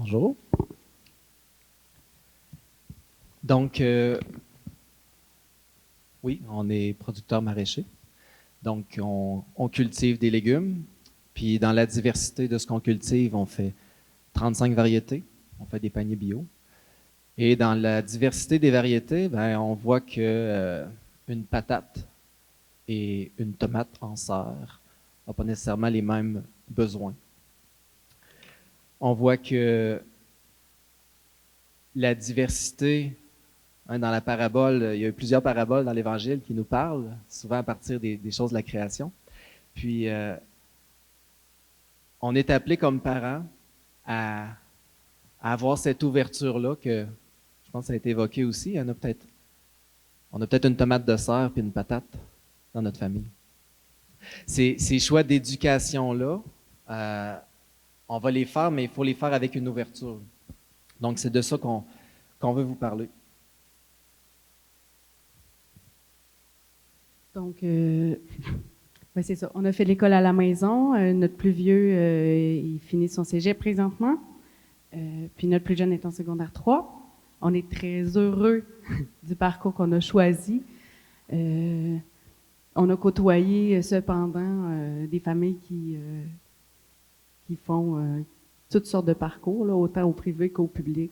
Bonjour. Donc, oui, on est producteur maraîcher. Donc, on cultive des légumes. Puis, dans la diversité de ce qu'on cultive, on fait 35 variétés. On fait des paniers bio. Et dans la diversité des variétés, ben, on voit que une patate et une tomate en serre n'ont pas nécessairement les mêmes besoins. On voit que la diversité, dans la parabole, il y a eu plusieurs paraboles dans l'Évangile qui nous parlent, souvent à partir des choses de la création. Puis, on est appelé comme parents à avoir cette ouverture-là que je pense que ça a été évoqué aussi. On a peut-être une tomate de serre puis une patate dans notre famille. Ces choix d'éducation-là, on va les faire, mais il faut les faire avec une ouverture. Donc, c'est de ça qu'on veut vous parler. Donc, ben c'est ça. On a fait l'école à la maison. Notre plus vieux, il finit son cégep présentement. Puis notre plus jeune est en secondaire 3. On est très heureux du parcours qu'on a choisi. On a côtoyé cependant des familles qui font toutes sortes de parcours, là, autant au privé qu'au public.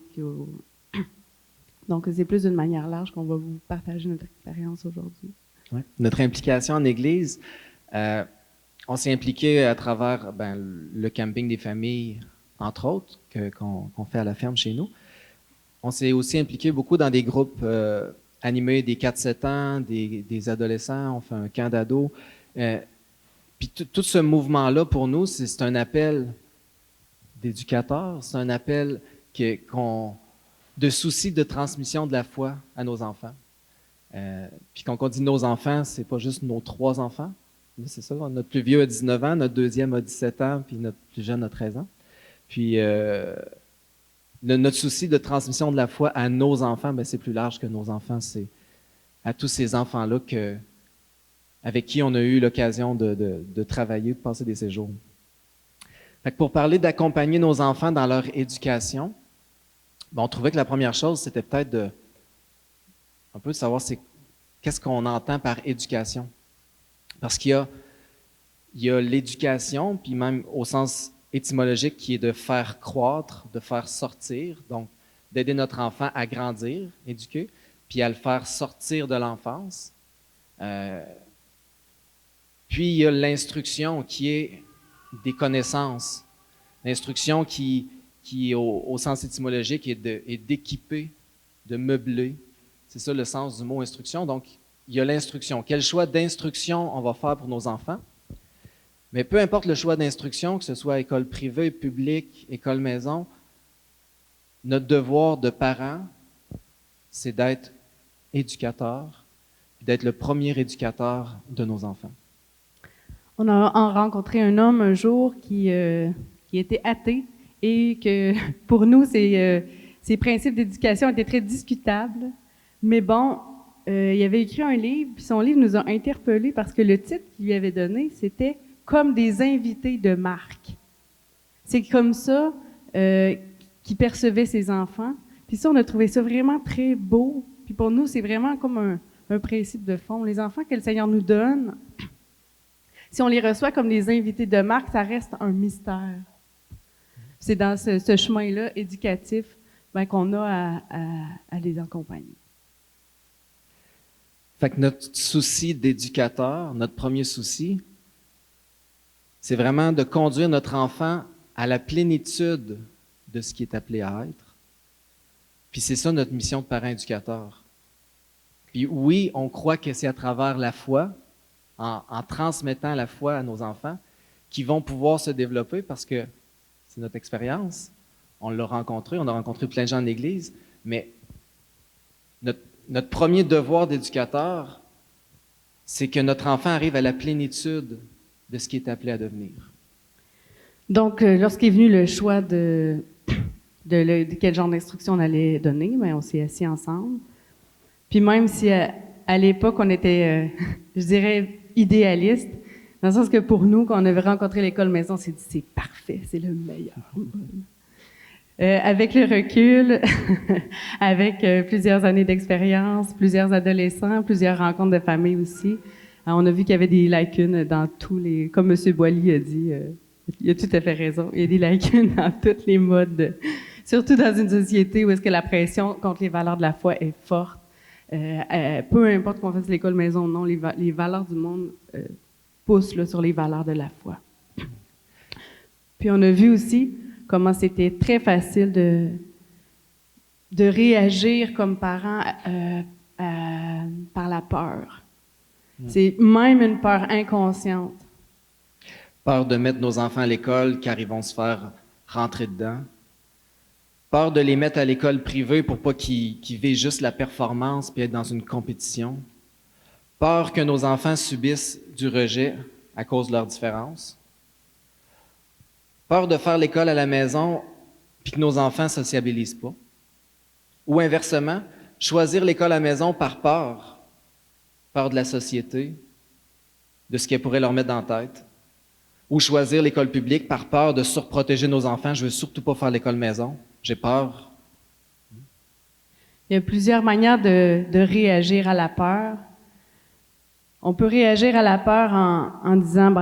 Donc, c'est plus d'une manière large qu'on va vous partager notre expérience aujourd'hui. Ouais. Notre implication en Église, on s'est impliqué à travers le camping des familles, entre autres, qu'on fait à la ferme chez nous. On s'est aussi impliqué beaucoup dans des groupes animés des 4-7 ans, des adolescents, on fait un camp d'ados. Puis tout ce mouvement-là, pour nous, c'est un appel d'éducateurs, c'est un appel de souci de transmission de la foi à nos enfants. Puis quand on dit nos enfants, c'est pas juste nos 3 enfants. C'est ça, notre plus vieux a 19 ans, notre deuxième a 17 ans, puis notre plus jeune a 13 ans. Puis notre souci de transmission de la foi à nos enfants, c'est plus large que nos enfants. C'est à tous ces enfants-là avec qui on a eu l'occasion de travailler, de passer des séjours. Fait que pour parler d'accompagner nos enfants dans leur éducation, on trouvait que la première chose, c'était peut-être un peu de savoir qu'est-ce qu'on entend par éducation. Parce qu'il y a l'éducation, puis même au sens étymologique, qui est de faire croître, de faire sortir, donc d'aider notre enfant à grandir, éduquer, puis à le faire sortir de l'enfance. Puis il y a l'instruction qui est des connaissances. L'instruction qui au sens étymologique, est d'équiper, de meubler. C'est ça le sens du mot instruction. Donc, il y a l'instruction. Quel choix d'instruction on va faire pour nos enfants? Mais peu importe le choix d'instruction, que ce soit école privée, publique, école maison, notre devoir de parents, c'est d'être éducateur, d'être le premier éducateur de nos enfants. On a rencontré un homme un jour qui était athée et que pour nous, ses principes d'éducation étaient très discutables. Mais bon, il avait écrit un livre, puis son livre nous a interpellés parce que le titre qu'il lui avait donné, c'était « Comme des invités de marque ». C'est comme ça qu'il percevait ses enfants. Puis ça, on a trouvé ça vraiment très beau. Puis pour nous, c'est vraiment comme un principe de fond. Les enfants que le Seigneur nous donne, si on les reçoit comme des invités de marque, ça reste un mystère. C'est dans ce chemin-là éducatif qu'on a à les accompagner. Fait que notre souci d'éducateur, notre premier souci, c'est vraiment de conduire notre enfant à la plénitude de ce qui est appelé à être. Puis c'est ça notre mission de parent-éducateur. Puis oui, on croit que c'est à travers la foi, en transmettant la foi à nos enfants, qu'ils vont pouvoir se développer parce que c'est notre expérience. On l'a rencontré, on a rencontré plein de gens en Église, mais notre premier devoir d'éducateur, c'est que notre enfant arrive à la plénitude de ce qui est appelé à devenir. Donc, lorsqu'est venu le choix de quel genre d'instruction on allait donner, on s'est assis ensemble. Puis même si à l'époque, on était, je dirais, idéaliste, dans le sens que pour nous, quand on avait rencontré l'école maison, on s'est dit, c'est parfait, c'est le meilleur. Avec le recul, avec plusieurs années d'expérience, plusieurs adolescents, plusieurs rencontres de famille aussi, on a vu qu'il y avait des lacunes dans tous les... Comme M. Boilly a dit, il a tout à fait raison, il y a des lacunes dans tous les modes, surtout dans une société où est-ce que la pression contre les valeurs de la foi est forte. Peu importe qu'on fasse l'école maison ou non, les valeurs du monde poussent là, sur les valeurs de la foi. Puis on a vu aussi comment c'était très facile de réagir comme parent par la peur. C'est même une peur inconsciente. Peur de mettre nos enfants à l'école car ils vont se faire rentrer dedans. Peur de les mettre à l'école privée pour pas qu'ils visent juste la performance puis être dans une compétition. Peur que nos enfants subissent du rejet à cause de leurs différences. Peur de faire l'école à la maison puis que nos enfants ne sociabilisent pas. Ou inversement, choisir l'école à la maison par peur. Peur de la société, de ce qu'elle pourrait leur mettre dans la tête. Ou choisir l'école publique par peur de surprotéger nos enfants. Je veux surtout pas faire l'école maison. J'ai peur. Il y a plusieurs manières de réagir à la peur. On peut réagir à la peur en disant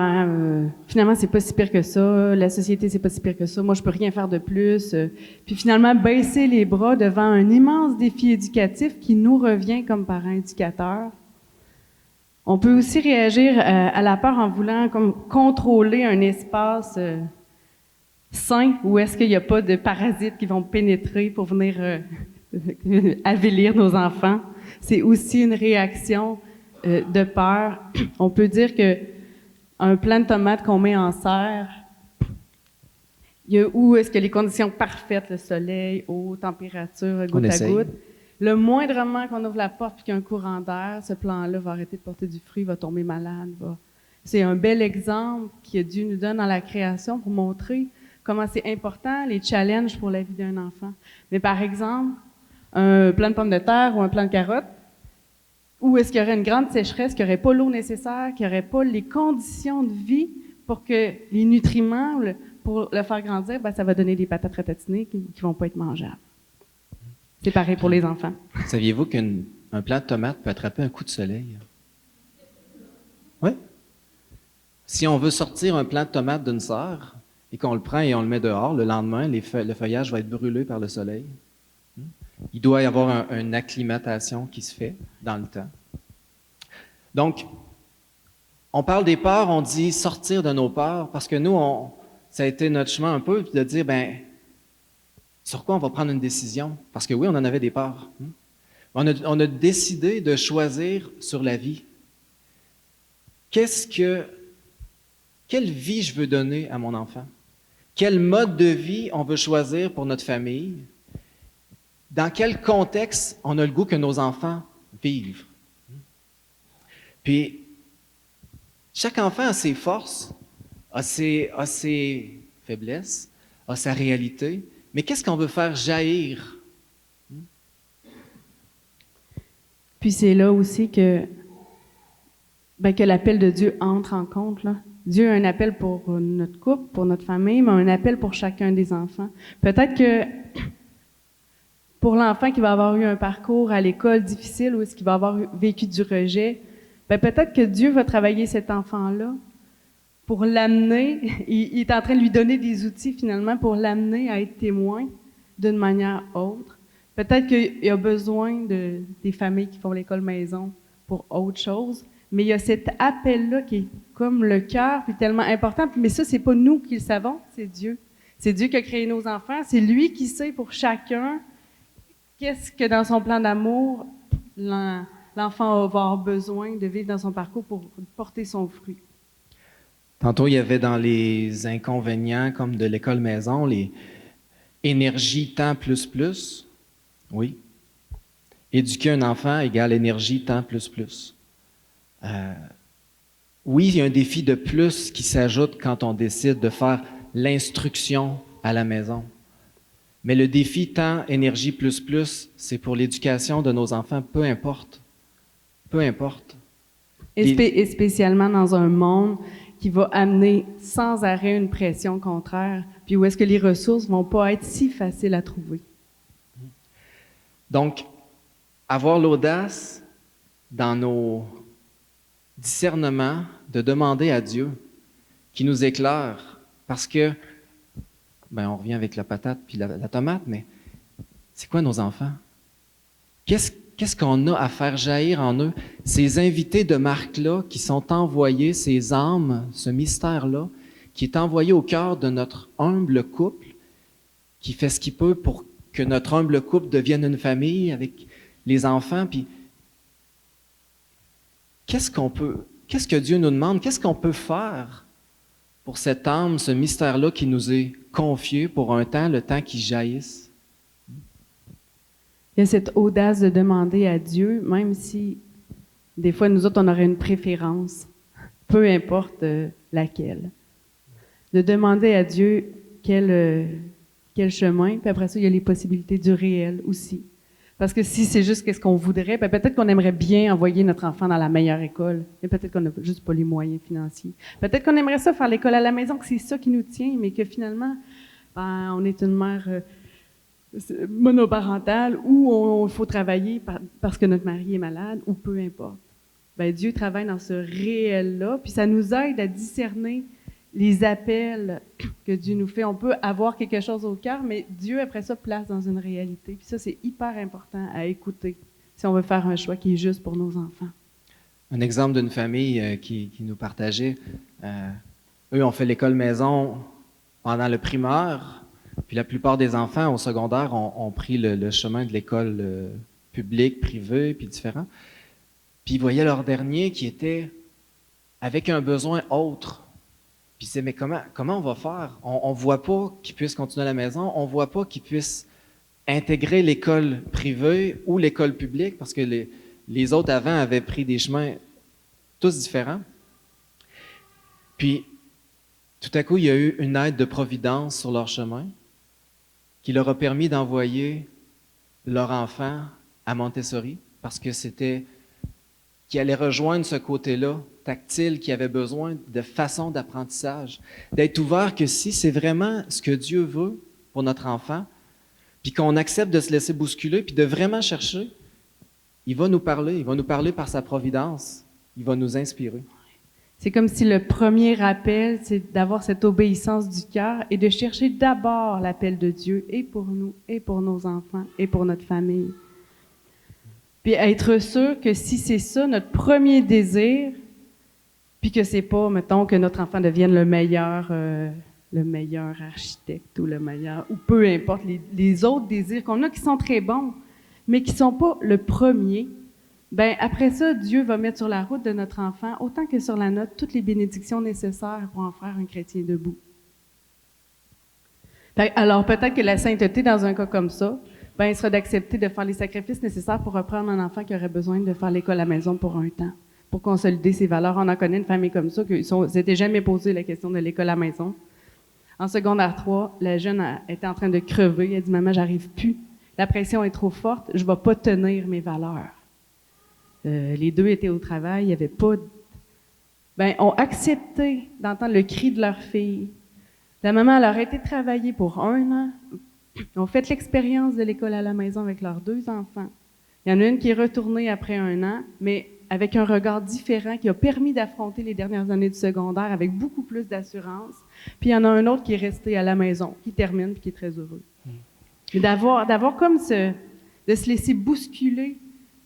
finalement c'est pas si pire que ça, la société c'est pas si pire que ça, moi je peux rien faire de plus. Puis finalement baisser les bras devant un immense défi éducatif qui nous revient comme parents éducateurs. On peut aussi réagir à la peur en voulant comme contrôler un espace sain où est-ce qu'il n'y a pas de parasites qui vont pénétrer pour venir avilir nos enfants. C'est aussi une réaction de peur. On peut dire que un plant de tomates qu'on met en serre, où est-ce que les conditions parfaites, le soleil, eau, température, goutte à goutte, le moindrement qu'on ouvre la porte puis qu'il y a un courant d'air, ce plant-là va arrêter de porter du fruit, va tomber malade. C'est un bel exemple que Dieu nous donne dans la création pour montrer comment c'est important, les challenges pour la vie d'un enfant. Mais par exemple, un plant de pommes de terre ou un plant de carottes, où est-ce qu'il y aurait une grande sécheresse, qu'il n'y aurait pas l'eau nécessaire, qu'il n'y aurait pas les conditions de vie pour que les nutriments, pour le faire grandir, ça va donner des patates ratatinées qui ne vont pas être mangeables. C'est pareil pour les enfants. Saviez-vous qu'un plant de tomate peut attraper un coup de soleil? Oui. Si on veut sortir un plant de tomate d'une serre et qu'on le prend et on le met dehors, le lendemain, le feuillage va être brûlé par le soleil. Il doit y avoir une acclimatation qui se fait dans le temps. Donc, on parle des peurs, on dit sortir de nos peurs, parce que nous, ça a été notre chemin un peu de dire, sur quoi on va prendre une décision? Parce que oui, on en avait des peurs. On a décidé de choisir sur la vie. Quelle vie je veux donner à mon enfant? Quel mode de vie on veut choisir pour notre famille? Dans quel contexte on a le goût que nos enfants vivent? Puis, chaque enfant a ses forces, a ses faiblesses, a sa réalité, mais qu'est-ce qu'on veut faire jaillir? Puis c'est là aussi que l'appel de Dieu entre en compte, là. Dieu a un appel pour notre couple, pour notre famille, mais un appel pour chacun des enfants. Peut-être que pour l'enfant qui va avoir eu un parcours à l'école difficile ou est-ce qu'il va avoir vécu du rejet, peut-être que Dieu va travailler cet enfant-là pour l'amener, il est en train de lui donner des outils finalement pour l'amener à être témoin d'une manière autre. Peut-être qu'il y a besoin des familles qui font l'école maison pour autre chose, mais il y a cet appel-là qui est comme le cœur, puis tellement important. Mais ça, c'est pas nous qui le savons, c'est Dieu. C'est Dieu qui a créé nos enfants, c'est lui qui sait pour chacun qu'est-ce que dans son plan d'amour, l'enfant va avoir besoin de vivre dans son parcours pour porter son fruit. Tantôt, il y avait dans les inconvénients comme de l'école maison, les énergie temps plus. Oui. Éduquer un enfant égale énergie temps plus. Oui, il y a un défi de plus qui s'ajoute quand on décide de faire l'instruction à la maison. Mais le défi temps, énergie plus, c'est pour l'éducation de nos enfants, peu importe. Peu importe. Et spécialement dans un monde qui va amener sans arrêt une pression contraire puis où est-ce que les ressources vont pas être si faciles à trouver. Donc, avoir l'audace dans nos discernements de demander à Dieu qui nous éclaire, parce que, on revient avec la patate puis la tomate, mais c'est quoi nos enfants? Qu'est-ce qu'on a à faire jaillir en eux? Ces invités de marque-là qui sont envoyés, ces âmes, ce mystère-là, qui est envoyé au cœur de notre humble couple, qui fait ce qu'il peut pour que notre humble couple devienne une famille avec les enfants. Puis, qu'est-ce que Dieu nous demande? Qu'est-ce qu'on peut faire pour cette âme, ce mystère-là qui nous est confié pour un temps, le temps qui jaillisse? Il y a cette audace de demander à Dieu, même si des fois nous autres on aurait une préférence, peu importe laquelle, de demander à Dieu quel chemin, puis après ça il y a les possibilités du réel aussi. Parce que si c'est juste qu'est-ce qu'on voudrait, peut-être qu'on aimerait bien envoyer notre enfant dans la meilleure école, mais peut-être qu'on n'a juste pas les moyens financiers. Peut-être qu'on aimerait ça faire l'école à la maison, que c'est ça qui nous tient, mais que finalement, on est une mère monoparentale ou il faut travailler parce que notre mari est malade ou peu importe. Dieu travaille dans ce réel-là, puis ça nous aide à discerner les appels que Dieu nous fait. On peut avoir quelque chose au cœur, mais Dieu, après ça, place dans une réalité. Puis ça, c'est hyper important à écouter si on veut faire un choix qui est juste pour nos enfants. Un exemple d'une famille qui nous partageait, eux ont fait l'école maison pendant le primaire, puis la plupart des enfants au secondaire ont pris le chemin de l'école publique, privée, puis différent. Puis ils voyaient leur dernier qui était avec un besoin autre. Puis c'est, mais comment on va faire? On ne voit pas qu'ils puissent continuer à la maison, on ne voit pas qu'ils puissent intégrer l'école privée ou l'école publique, parce que les autres avant avaient pris des chemins tous différents. Puis, tout à coup, il y a eu une aide de providence sur leur chemin qui leur a permis d'envoyer leur enfant à Montessori, parce que c'était qui allait rejoindre ce côté-là tactile, qui avait besoin de façon d'apprentissage, d'être ouvert que si c'est vraiment ce que Dieu veut pour notre enfant, puis qu'on accepte de se laisser bousculer, puis de vraiment chercher, il va nous parler par sa providence, il va nous inspirer. C'est comme si le premier appel, c'est d'avoir cette obéissance du cœur et de chercher d'abord l'appel de Dieu, et pour nous, et pour nos enfants, et pour notre famille. Puis être sûr que si c'est ça notre premier désir, puis que c'est pas, mettons, que notre enfant devienne le meilleur architecte ou le meilleur, ou peu importe les autres désirs qu'on a qui sont très bons, mais qui sont pas le premier, après ça, Dieu va mettre sur la route de notre enfant, autant que sur la nôtre, toutes les bénédictions nécessaires pour en faire un chrétien debout. Alors peut-être que la sainteté, dans un cas comme ça, il sera d'accepter de faire les sacrifices nécessaires pour reprendre un enfant qui aurait besoin de faire l'école à la maison pour un temps, pour consolider ses valeurs. On en connaît une famille comme ça, qui ne s'était jamais posé la question de l'école à la maison. En secondaire 3, la jeune était en train de crever. Elle dit « Maman, j'arrive plus. La pression est trop forte. Je ne vais pas tenir mes valeurs. » Les deux étaient au travail. Il n'y avait pas... ont accepté d'entendre le cri de leur fille. La maman, elle a arrêté de travailler pour 1 an. Ils ont fait l'expérience de l'école à la maison avec leurs 2 enfants. Il y en a une qui est retournée après 1 an, mais avec un regard différent qui a permis d'affronter les dernières années du secondaire avec beaucoup plus d'assurance. Puis il y en a un autre qui est resté à la maison, qui termine et qui est très heureux. Et d'avoir comme de se laisser bousculer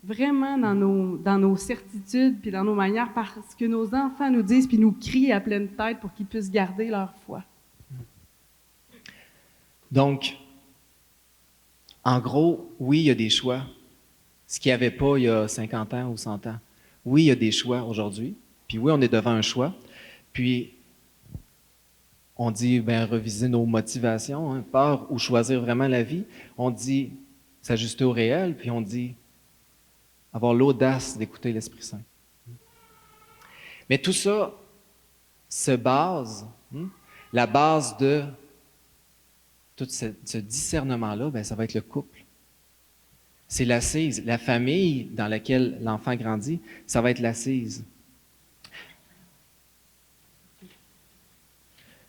vraiment dans nos certitudes puis dans nos manières par ce que nos enfants nous disent puis nous crient à pleine tête pour qu'ils puissent garder leur foi. Donc, en gros, oui, il y a des choix. Ce qu'il n'y avait pas il y a 50 ans ou 100 ans. Oui, il y a des choix aujourd'hui. Puis oui, on est devant un choix. Puis, on dit, reviser nos motivations, peur ou choisir vraiment la vie. On dit, s'ajuster au réel. Puis on dit, avoir l'audace d'écouter l'Esprit Saint. Mais tout ça se base, la base de tout ce discernement-là, ça va être le couple. C'est l'assise. La famille dans laquelle l'enfant grandit, ça va être l'assise.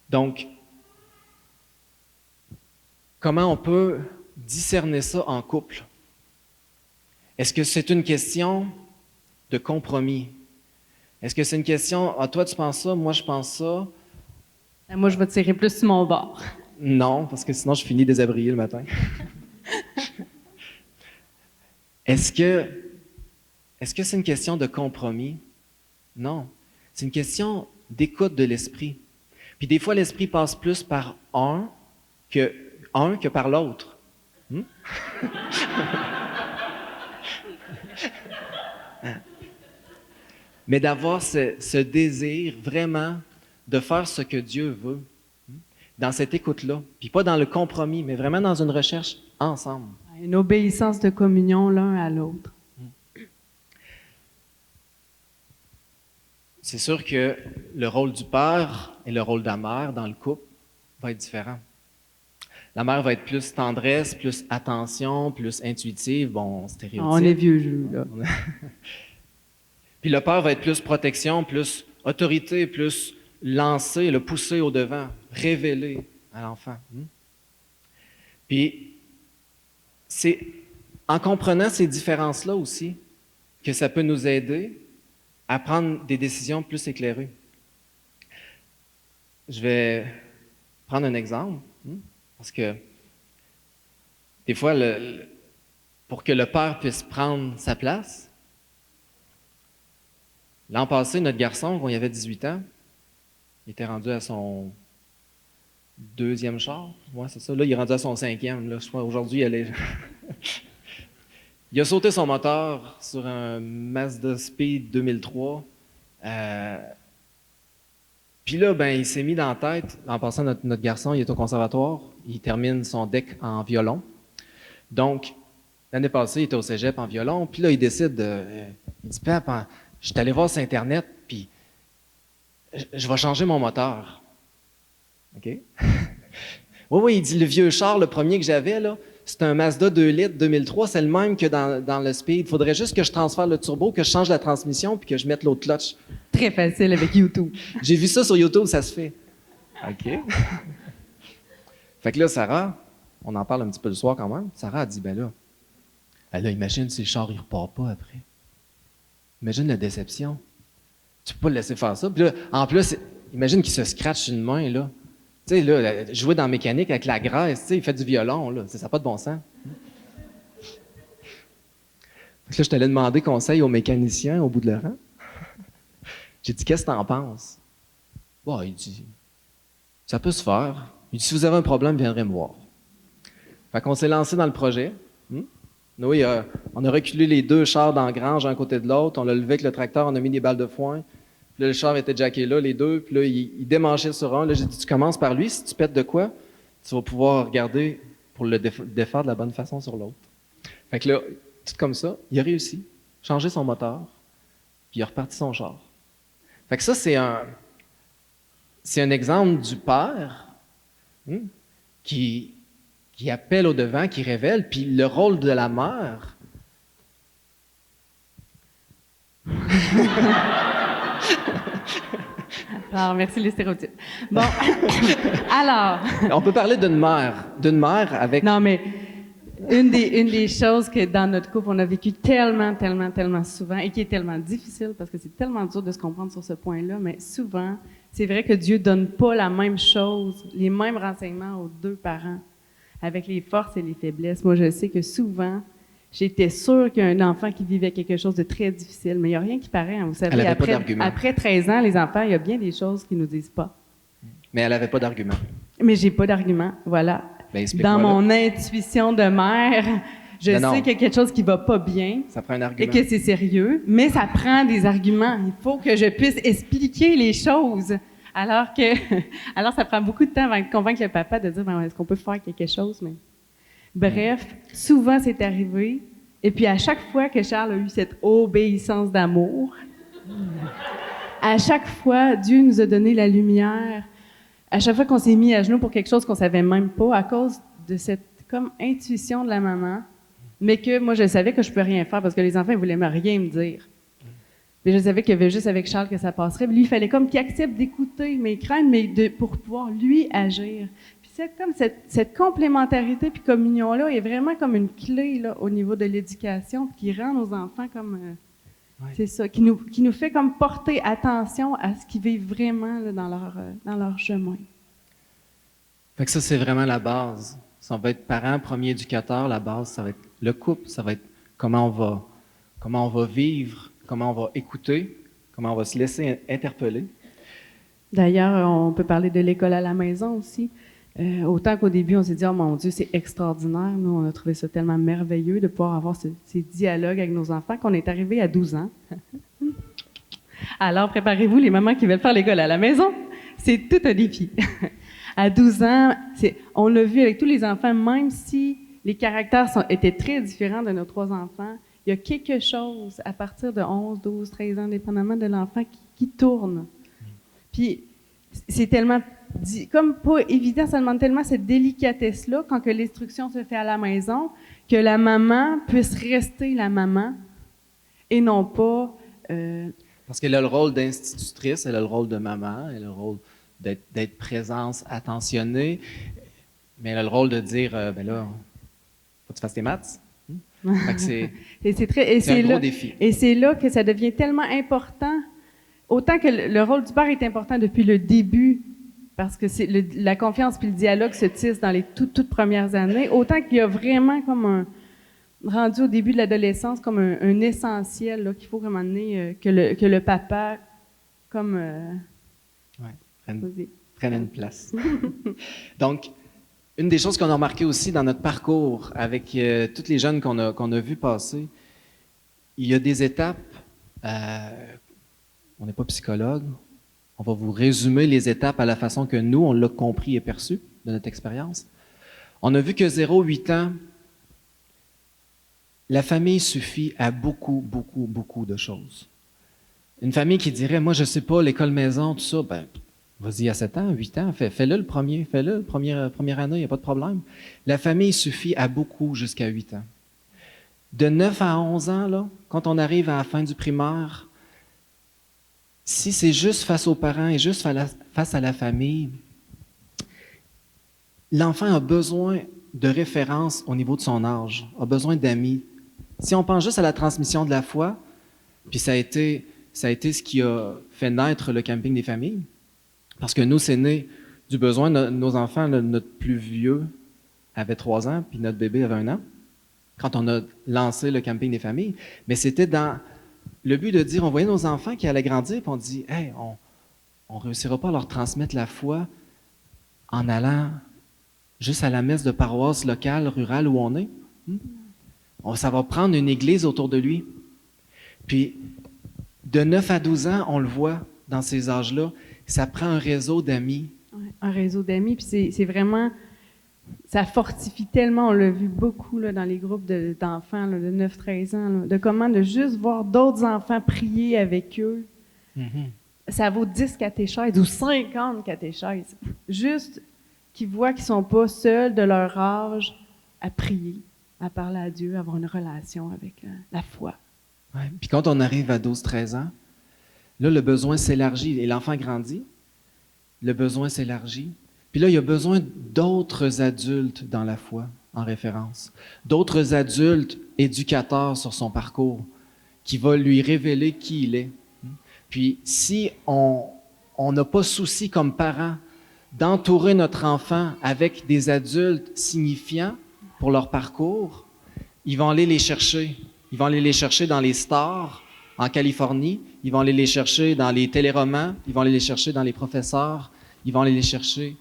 Donc, comment on peut discerner ça en couple? Est-ce que c'est une question de compromis? Est-ce que c'est une question, ah, toi tu penses ça, moi je pense ça? Moi, je vais tirer plus sur mon bord. Non, parce que sinon je finis déshabillé le matin. Est-ce que c'est une question de compromis? Non. C'est une question d'écoute de l'esprit. Puis des fois, l'esprit passe plus par un que par l'autre. Mais d'avoir ce désir vraiment de faire ce que Dieu veut dans cette écoute-là. Puis pas dans le compromis, mais vraiment dans une recherche ensemble. Une obéissance de communion l'un à l'autre. C'est sûr que le rôle du père et le rôle de la mère dans le couple va être différent. La mère va être plus tendresse, plus attention, plus intuitive, bon, stéréotype. On est vieux jeu, là. Puis le père va être plus protection, plus autorité, plus lancer, le pousser au devant, révéler à l'enfant. Puis c'est en comprenant ces différences-là aussi que ça peut nous aider à prendre des décisions plus éclairées. Je vais prendre un exemple, parce que des fois, pour que le père puisse prendre sa place, l'an passé, notre garçon, quand il avait 18 ans, il était rendu à son 2e char. Ouais, c'est ça. Là, il est rendu à son 5e. Là, je crois aujourd'hui, il a sauté son moteur sur un Mazda Speed 2003. Puis là, ben, il s'est mis dans la tête, en passant, notre garçon, il est au conservatoire, il termine son DEC en violon. Donc, l'année passée, il était au cégep en violon, puis là, il décide il dit, Pap, je suis allé voir sur Internet, puis je vais changer mon moteur. OK? Oui, il dit, le vieux char, le premier que j'avais, là, c'est un Mazda 2 litres 2003, c'est le même que dans le Speed. Il faudrait juste que je transfère le turbo, que je change la transmission, puis que je mette l'autre clutch. Très facile avec YouTube. J'ai vu ça sur YouTube, ça se fait. OK. Fait que là, Sarah, on en parle un petit peu le soir quand même. Sarah a dit, ben là, imagine si le char, il repart pas après. Imagine la déception. Tu peux pas le laisser faire ça. Puis là, en plus, imagine qu'il se scratche une main, là. Tu sais, là, jouer dans la mécanique avec la graisse, tu sais, il fait du violon, là. Ça n'a pas de bon sens. Fait que là, je t'allais demander conseil au mécanicien au bout de le rang. J'ai dit, qu'est-ce que t'en penses? Bon, il dit, ça peut se faire. Il dit, si vous avez un problème, viendrez me voir. Fait qu'on s'est lancé dans le projet. Nous, on a reculé les 2 chars dans la grange, un côté de l'autre. On l'a levé avec le tracteur, on a mis des balles de foin. Puis là, le char était jacké là, les 2. Puis là, il démanchait sur un. Là, j'ai dit, tu commences par lui. Si tu pètes de quoi, tu vas pouvoir regarder pour le défaire de la bonne façon sur l'autre. Fait que là, tout comme ça, il a réussi. Changé son moteur. Puis il a reparti son char. Fait que ça, c'est un exemple du père qui appelle au devant, qui révèle, puis le rôle de la mère. Alors, merci les stéréotypes. Bon, alors... On peut parler d'une mère avec... Non, mais une des choses que dans notre couple, on a vécu tellement souvent et qui est tellement difficile parce que c'est tellement dur de se comprendre sur ce point-là, mais souvent, c'est vrai que Dieu donne pas la même chose, les mêmes renseignements aux 2 parents, avec les forces et les faiblesses. Moi, je sais que souvent, j'étais sûre qu'il y a un enfant qui vivait quelque chose de très difficile, mais il n'y a rien qui paraît. Hein. Vous savez, après 13 ans, les enfants, il y a bien des choses qu'ils nous disent pas. Mais elle n'avait pas d'argument. Mais j'ai pas d'argument, voilà. Ben, dans mon intuition de mère, je sais qu'il y a quelque chose qui va pas bien. Ça prend un argument. Et que c'est sérieux, mais ça prend des arguments. Il faut que je puisse expliquer les choses. Alors, ça prend beaucoup de temps avant de convaincre le papa de dire, est-ce qu'on peut faire quelque chose? Mais... Bref, souvent c'est arrivé. Et puis à chaque fois que Charles a eu cette obéissance d'amour, à chaque fois, Dieu nous a donné la lumière. À chaque fois qu'on s'est mis à genoux pour quelque chose qu'on savait même pas, à cause de cette comme intuition de la maman, mais que moi je savais que je peux rien faire parce que les enfants ils voulaient rien me dire. Mais je savais qu'il y avait juste avec Charles que ça passerait. Lui, il fallait comme qu'il accepte d'écouter mes craintes, mais pour pouvoir lui agir. Puis Cette complémentarité puis communion-là est vraiment comme une clé là, au niveau de l'éducation qui rend nos enfants comme... C'est ça, qui nous fait comme porter attention à ce qu'ils vivent vraiment là, dans leur chemin. Fait que ça, c'est vraiment la base. Ça va être parent, premier éducateur, la base, ça va être le couple, ça va être comment on va vivre, comment on va écouter, comment on va se laisser interpeller. D'ailleurs, on peut parler de l'école à la maison aussi. Autant qu'au début, on s'est dit « Oh mon Dieu, c'est extraordinaire! » Nous, on a trouvé ça tellement merveilleux de pouvoir avoir ces dialogues avec nos enfants qu'on est arrivé à 12 ans. Alors, préparez-vous, les mamans qui veulent faire l'école à la maison. C'est tout un défi. À 12 ans, on l'a vu avec tous les enfants, même si les caractères étaient très différents de nos 3 enfants, il y a quelque chose à partir de 11, 12, 13 ans, dépendamment de l'enfant, qui tourne. Puis, c'est tellement... Comme pas évident, ça demande tellement cette délicatesse-là quand que l'instruction se fait à la maison, que la maman puisse rester la maman et non pas... Parce qu'elle a le rôle d'institutrice, elle a le rôle de maman, elle a le rôle d'être présence, attentionnée, mais elle a le rôle de dire, ben là, faut que tu fasses tes maths. Fait que c'est un gros défi. Et c'est là que ça devient tellement important, autant que le rôle du père est important depuis le début, parce que c'est la confiance puis le dialogue se tissent dans les toutes premières années, autant qu'il y a vraiment comme rendu au début de l'adolescence comme un essentiel là, qu'il faut vraiment donner que le papa comme prenne une place. Donc, une des choses qu'on a remarqué aussi dans notre parcours avec toutes les jeunes qu'on a vus passer, il y a des étapes, on n'est pas psychologue, on va vous résumer les étapes à la façon que nous, on l'a compris et perçu de notre expérience. On a vu que 0-8 ans, la famille suffit à beaucoup, beaucoup, beaucoup de choses. Une famille qui dirait, moi, je sais pas, l'école maison, tout ça, ben, vas-y à 7 ans, 8 ans, fais-le le premier, première année, il n'y a pas de problème. La famille suffit à beaucoup jusqu'à 8 ans. De 9 à 11 ans, là, quand on arrive à la fin du primaire, si c'est juste face aux parents et juste face à la famille, l'enfant a besoin de références au niveau de son âge, a besoin d'amis. Si on pense juste à la transmission de la foi, puis ça a été ce qui a fait naître le camping des familles, parce que nous, c'est né du besoin de nos enfants. Notre plus vieux avait 3 ans, puis notre bébé avait 1 an, quand on a lancé le camping des familles. Mais c'était dans le but de dire, on voyait nos enfants qui allaient grandir, puis on dit, hey, on réussira pas à leur transmettre la foi en allant juste à la messe de paroisse locale, rurale où on est. Ça va prendre une église autour de lui. Puis, de 9 à 12 ans, on le voit dans ces âges-là, ça prend un réseau d'amis. Ouais, un réseau d'amis, puis c'est vraiment... Ça fortifie tellement, on l'a vu beaucoup là, dans les groupes d'enfants là, de 9-13 ans, là, de comment de juste voir d'autres enfants prier avec eux. Mm-hmm. Ça vaut 10 catéchèses ou 50 catéchèses. Juste qu'ils voient qu'ils ne sont pas seuls de leur âge à prier, à parler à Dieu, à avoir une relation avec la foi. Ouais. Puis quand on arrive à 12-13 ans, là, le besoin s'élargit et l'enfant grandit. Le besoin s'élargit. Puis là, il y a besoin d'autres adultes dans la foi, en référence. D'autres adultes éducateurs sur son parcours, qui vont lui révéler qui il est. Puis si on n'a pas souci comme parents d'entourer notre enfant avec des adultes signifiants pour leur parcours, ils vont aller les chercher. Ils vont aller les chercher dans les stars en Californie, ils vont aller les chercher dans les téléromans, ils vont aller les chercher dans les professeurs, ils vont aller les chercher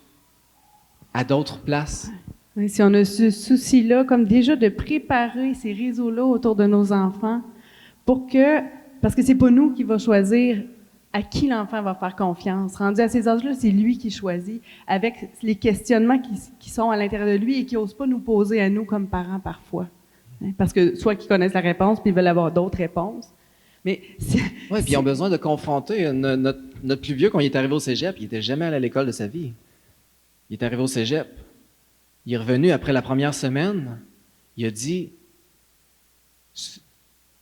à d'autres places. Oui, si on a ce souci-là, comme déjà de préparer ces réseaux-là autour de nos enfants, parce que c'est pas nous qui va choisir à qui l'enfant va faire confiance. Rendu à ces âges-là, c'est lui qui choisit, avec les questionnements qui sont à l'intérieur de lui et qui n'osent pas nous poser à nous comme parents parfois. Parce que soit qu'ils connaissent la réponse, puis ils veulent avoir d'autres réponses. Oui, puis ils ont besoin de confronter. Notre plus vieux, quand il est arrivé au cégep, il n'était jamais allé à l'école de sa vie. Il est arrivé au cégep. Il est revenu après la première semaine. Il a dit,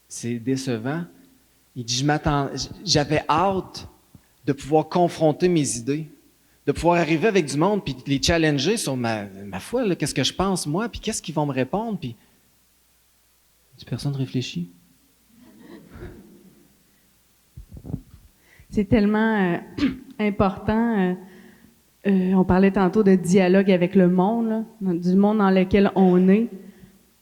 c'est décevant. Il dit, j'avais hâte de pouvoir confronter mes idées, de pouvoir arriver avec du monde puis les challenger sur ma foi, là, qu'est-ce que je pense moi, puis qu'est-ce qu'ils vont me répondre, puis personne réfléchit. C'est tellement important. On parlait tantôt de dialogue avec le monde, là, du monde dans lequel on est.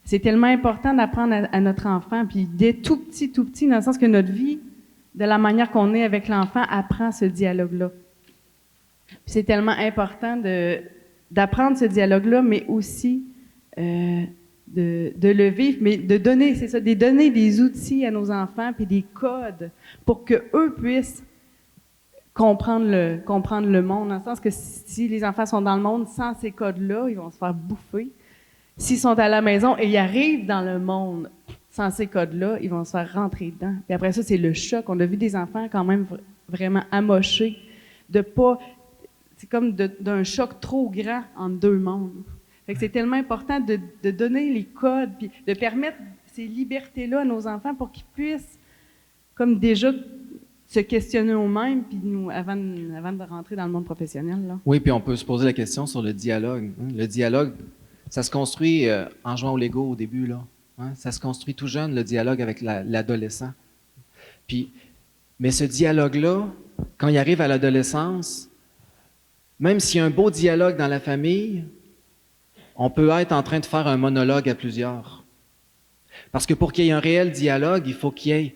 C'est tellement important d'apprendre à notre enfant, puis dès tout petit, dans le sens que notre vie, de la manière qu'on est avec l'enfant, apprend ce dialogue-là. Puis c'est tellement important d'apprendre ce dialogue-là, mais aussi de le vivre, mais de donner des outils à nos enfants, puis des codes pour qu'eux puissent comprendre le monde, dans le sens que si les enfants sont dans le monde sans ces codes-là, ils vont se faire bouffer. S'ils sont à la maison et ils arrivent dans le monde sans ces codes-là, ils vont se faire rentrer dedans. Puis après ça, c'est le choc. On a vu des enfants quand même vraiment amochés, c'est comme d'un choc trop grand entre deux mondes. Fait que c'est tellement important de donner les codes, puis de permettre ces libertés-là à nos enfants pour qu'ils puissent, comme déjà, se questionner eux-mêmes, puis avant de rentrer dans le monde professionnel. Là. Oui, puis on peut se poser la question sur le dialogue. Le dialogue, ça se construit en jouant au Lego au début, là. Ça se construit tout jeune, le dialogue avec l'adolescent. Mais ce dialogue-là, quand il arrive à l'adolescence, même s'il y a un beau dialogue dans la famille, on peut être en train de faire un monologue à plusieurs. Parce que pour qu'il y ait un réel dialogue, il faut qu'il y ait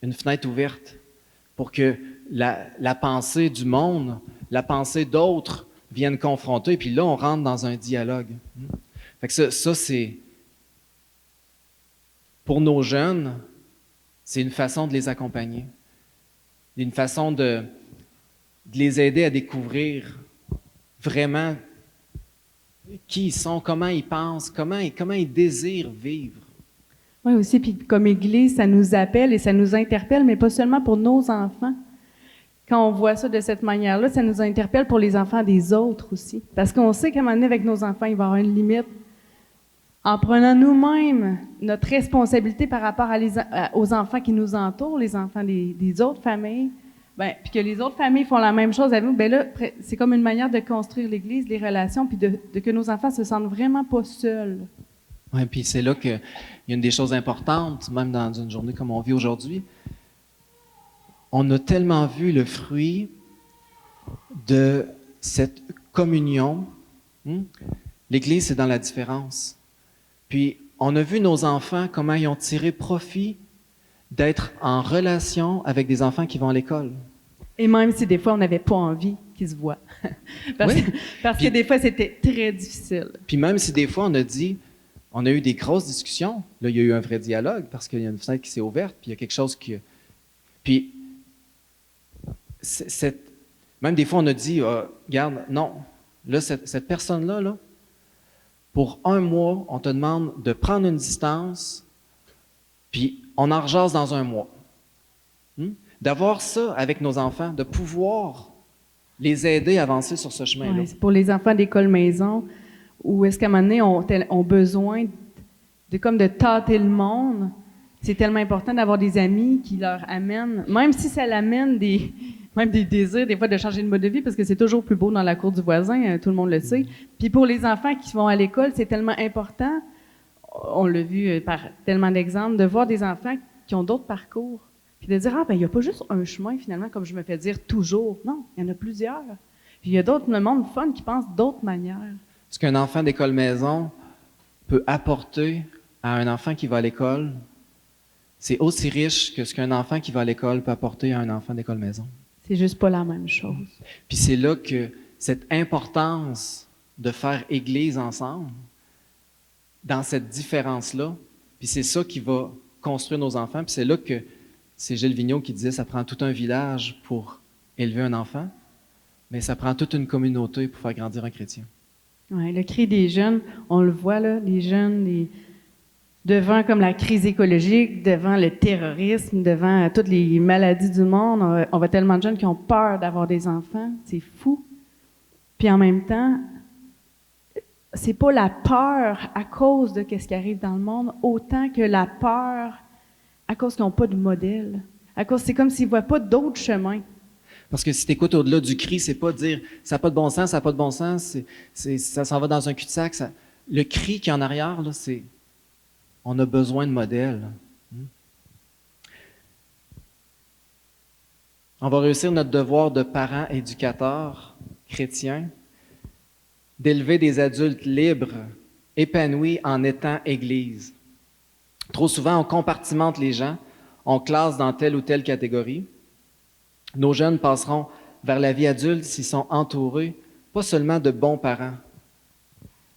une fenêtre ouverte pour que la pensée du monde, la pensée d'autres viennent confronter, puis là, on rentre dans un dialogue. Fait que ça c'est... Pour nos jeunes, c'est une façon de les accompagner. Une façon de les aider à découvrir vraiment qui ils sont, comment ils pensent, comment ils désirent vivre. Oui, aussi, puis comme Église, ça nous appelle et ça nous interpelle, mais pas seulement pour nos enfants. Quand on voit ça de cette manière-là, ça nous interpelle pour les enfants des autres aussi. Parce qu'on sait qu'à un moment donné, avec nos enfants, il va y avoir une limite. En prenant nous-mêmes notre responsabilité par rapport aux enfants qui nous entourent, les enfants des autres familles, puis que les autres familles font la même chose avec nous, là, c'est comme une manière de construire l'Église, les relations, puis de que nos enfants se sentent vraiment pas seuls. Oui, puis c'est là qu'il y a une des choses importantes, même dans une journée comme on vit aujourd'hui. On a tellement vu le fruit de cette communion. L'Église, c'est dans la différence. Puis, on a vu nos enfants, comment ils ont tiré profit d'être en relation avec des enfants qui vont à l'école. Et même si des fois, on n'avait pas envie qu'ils se voient. parce que des fois, c'était très difficile. Puis même si des fois, on a eu des grosses discussions, là, il y a eu un vrai dialogue parce qu'il y a une fenêtre qui s'est ouverte, puis il y a quelque chose qui... Puis, même des fois, on a dit, regarde, non, là, cette personne-là, là, pour 1 mois, on te demande de prendre une distance, puis on en rejase dans 1 mois. D'avoir ça avec nos enfants, de pouvoir les aider à avancer sur ce chemin-là. Ouais, c'est pour les enfants d'école maison, où est-ce qu'à un moment donné, ont besoin de tâter le monde. C'est tellement important d'avoir des amis qui leur amènent, même si ça l'amène même des désirs, des fois, de changer de mode de vie, parce que c'est toujours plus beau dans la cour du voisin, tout le monde le sait. Puis pour les enfants qui vont à l'école, c'est tellement important, on l'a vu par tellement d'exemples, de voir des enfants qui ont d'autres parcours. Puis de dire, il n'y a pas juste un chemin, finalement, comme je me fais dire toujours. Non, il y en a plusieurs. Puis il y a le monde fun qui pense d'autres manières. Ce qu'un enfant d'école maison peut apporter à un enfant qui va à l'école, c'est aussi riche que ce qu'un enfant qui va à l'école peut apporter à un enfant d'école maison. C'est juste pas la même chose. Puis c'est là que cette importance de faire Église ensemble, dans cette différence-là, puis c'est ça qui va construire nos enfants, puis c'est là que c'est Gilles Vigneault qui disait « ça prend tout un village pour élever un enfant, mais ça prend toute une communauté pour faire grandir un chrétien. » Oui, le cri des jeunes, on le voit, là, les jeunes, devant comme la crise écologique, devant le terrorisme, devant toutes les maladies du monde, on voit tellement de jeunes qui ont peur d'avoir des enfants, c'est fou. Puis en même temps, c'est pas la peur à cause de ce qui arrive dans le monde, autant que la peur à cause qu'ils n'ont pas de modèle. C'est comme s'ils ne voient pas d'autres chemins. Parce que si tu écoutes au-delà du cri, c'est pas dire ça n'a pas de bon sens, ça n'a pas de bon sens, ça s'en va dans un cul-de-sac. Le cri qui est en arrière, là, c'est on a besoin de modèles. On va réussir notre devoir de parents éducateurs chrétiens, d'élever des adultes libres, épanouis en étant Église. Trop souvent, on compartimente les gens, on classe dans telle ou telle catégorie. Nos jeunes passeront vers la vie adulte s'ils sont entourés, pas seulement de bons parents,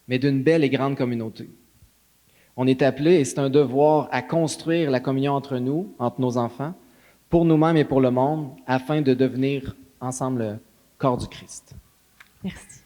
mais d'une belle et grande communauté. On est appelé, et c'est un devoir, à construire la communion entre nous, entre nos enfants, pour nous-mêmes et pour le monde, afin de devenir ensemble le corps du Christ. Merci.